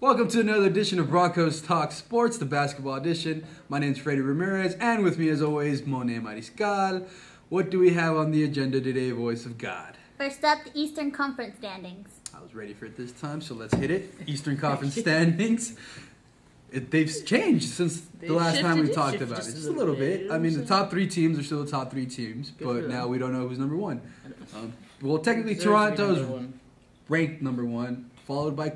Welcome to another edition of Broncos Talk Sports, the basketball edition. My name is Fredy Ramirez, and with me as always, Monay Mariscal. What do we have on the agenda today, Voice of God? First up, the Eastern Conference standings. I was ready for it this time, so let's hit it. Eastern Conference standings. They've changed since the last time we talked about it. Just a little bit. I mean, the top three teams are still the top three teams, but now we don't know who's number one. Well, technically, Toronto's ranked number one, followed by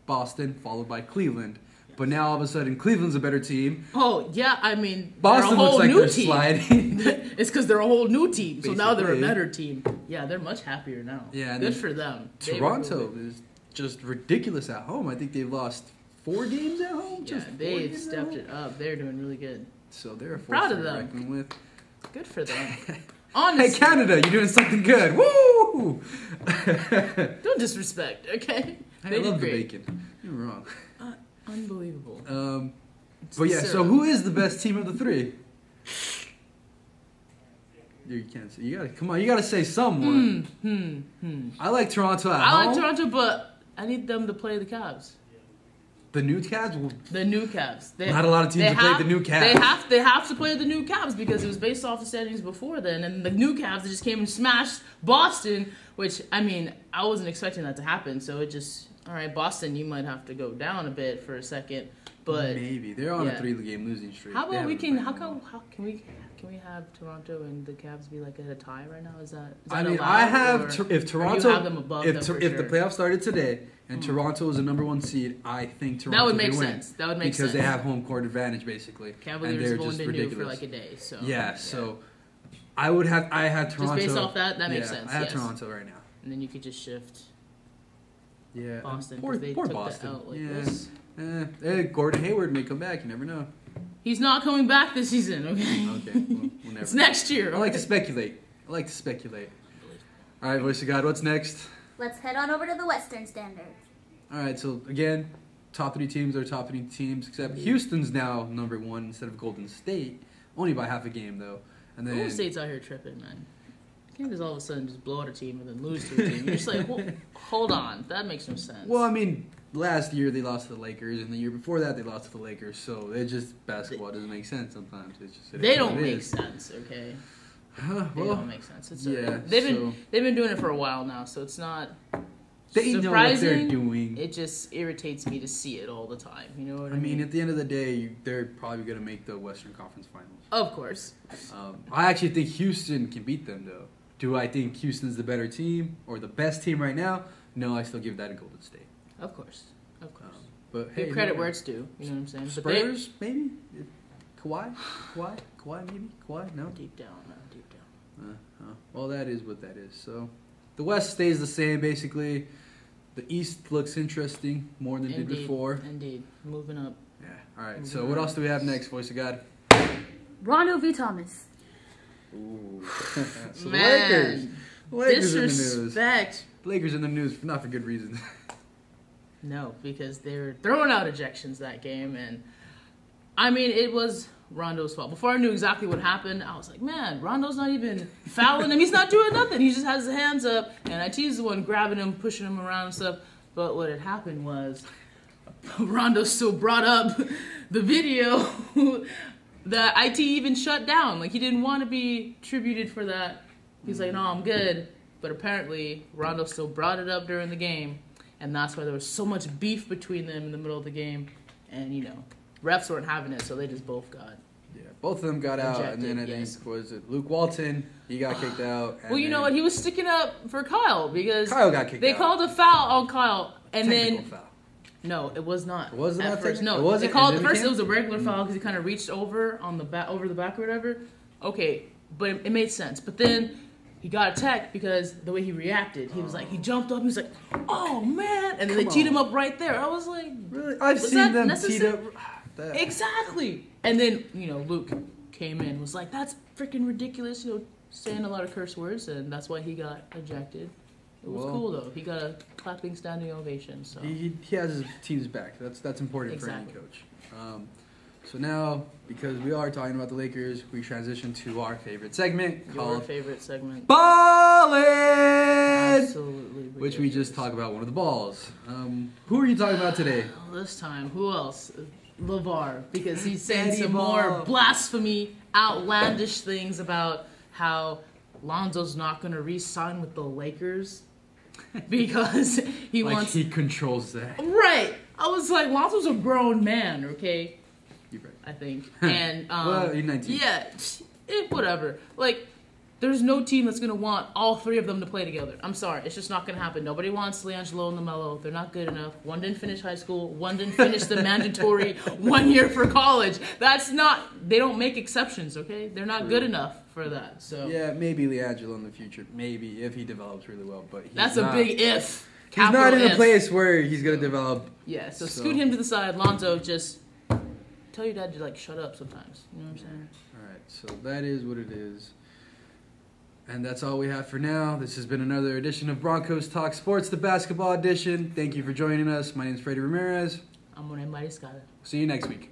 Boston, followed by Cleveland. But now all of a sudden, Cleveland's a better team. Oh, yeah, I mean, Boston they're a whole looks like new they're team. sliding. It's because they're a whole new team, so Basically. now they're a better team. Yeah, they're much happier now. Yeah, good for them. Toronto is just ridiculous at home. I think they've lost 4 games at home. Yeah, they've stepped it up. They're doing really good. So they're a force proud of to them. reckon with. Good for them. Honestly. Hey, Canada, you're doing something good. Woo! Don't disrespect, okay? I love the bacon. You're wrong. Unbelievable. But yeah, so who is the best team of the three? You can't say. You gotta come on. You gotta say someone. I like Toronto at home. I like Toronto, but I need them to play the Cavs. The new Cavs. The new Cavs. Not a lot of teams have played the new Cavs. They have to play the new Cavs because it was based off the standings before then, and the new Cavs just came and smashed Boston. Which I mean, I wasn't expecting that to happen. So it just all right, Boston. You might have to go down a bit for a second, but maybe they're on a 3-game losing streak. How about we can? How can we have Toronto and the Cavs be like at a tie right now? Is that I mean, allowed, I have if Toronto you have them above if them for if the sure? playoffs started today and Toronto is the number 1 seed, I think Toronto That would make win sense. That would make because sense they have home court advantage basically. Cavaliers and have they're only just been ridiculous new for like a day, so yeah. So I had Toronto. Just based off that makes sense. I have yes. Toronto right now. And then you could just shift. Yeah, Boston, poor they Boston. took the out like this. Hey, Gordon Hayward may come back. You never know. He's not coming back this season, okay? Okay, well, we'll never It's next year. I like to speculate. All right, voice of God, what's next? Let's head on over to the Western standings. All right, so again, top 3 teams are top 3 teams, except Houston's now number 1 instead of Golden State, only by half a game though. And then Golden State's out here tripping, man. You can't just all of a sudden just blow out a team and then lose to a team. You're just like, well, hold on, that makes no sense. Well, I mean, last year they lost to the Lakers, and the year before that they lost to the Lakers. So it just basketball doesn't make sense sometimes. It's just they don't make sense, okay? They don't make sense. It's they've been doing it for a while now, so it's not they know what they're doing. It just irritates me to see it all the time. You know what I mean? At the end of the day, they're probably going to make the Western Conference Finals. Of course. I actually think Houston can beat them, though. Do I think Houston's the better team or the best team right now? No, I still give that to Golden State. Of course. But hey, give credit where it's due. You know what I'm saying? Spurs, maybe? Kawhi, maybe? Kawhi, no? Deep down. Well, that is what that is. So, the West stays the same, basically. The East looks interesting more than it did before. Indeed. Moving up. Yeah. All right. So, what else do we have next, voice of God? Rondo v. Thomas. Ooh. So Man. Lakers disrespect. Lakers in the news, not for good reasons. No, because they were throwing out ejections that game, and I mean, it was Rondo's fault. Before I knew exactly what happened, I was like, man, Rondo's not even fouling him. He's not doing nothing. He just has his hands up, and IT's the one grabbing him, pushing him around and stuff. But what had happened was Rondo still brought up the video that IT even shut down. Like, he didn't want to be tributed for that. He's like, no, I'm good. But apparently, Rondo still brought it up during the game, and that's why there was so much beef between them in the middle of the game. And, you know, refs weren't having it, so they just both got both of them got out, ejected, and then I think, was it Luke Walton? He got kicked out. Well, you know what? He was sticking up for Kyle because Kyle got kicked out. They called a foul on Kyle, and Technical foul. No, it was not. It wasn't at that first. technical? No, it wasn't? They called first. It was a regular foul because he kind of reached over on the back, over the back or whatever. Okay, but it made sense. But then he got a tech because the way he reacted, he was like, he jumped up. He was like, "Oh man!" And then they teed him up right there. I was like, "Really? I've seen them teed up." Exactly. And then Luke came in, was like, "That's freaking ridiculous!" Saying a lot of curse words, and that's why he got ejected. It was cool though. He got a clapping standing ovation. So he has his team's back. That's important for any coach. So now, because we are talking about the Lakers, we transition to our favorite segment called favorite segment. Ballin'! Absolutely which we just talked about one of the balls. Who are you talking about today? This time, who else? LeVar, because he's saying Daddy some ball. more blasphemy, outlandish things about how Lonzo's not going to re-sign with the Lakers because he Like wants... he controls that. Right. I was like, Lonzo's a grown man, okay? You're right. I think. And, well, you're 19. yeah, whatever. Like, there's no team that's going to want all three of them to play together. I'm sorry. It's just not going to happen. Nobody wants LiAngelo and LaMelo. They're not good enough. One didn't finish high school. One didn't finish the mandatory 1 year for college. That's not... They don't make exceptions, okay? They're not good enough for that, so... Yeah, maybe LiAngelo in the future. Maybe, if he develops really well. But That's a big if. He's not in if. a place where he's going to develop. Yeah, so scoot him to the side. Lonzo, just tell your dad to, like, shut up sometimes. You know what I'm saying? All right, so that is what it is. And that's all we have for now. This has been another edition of Broncos Talk Sports, the basketball edition. Thank you for joining us. My name is Fredy Ramirez. I'm Monay Mariscal. See you next week.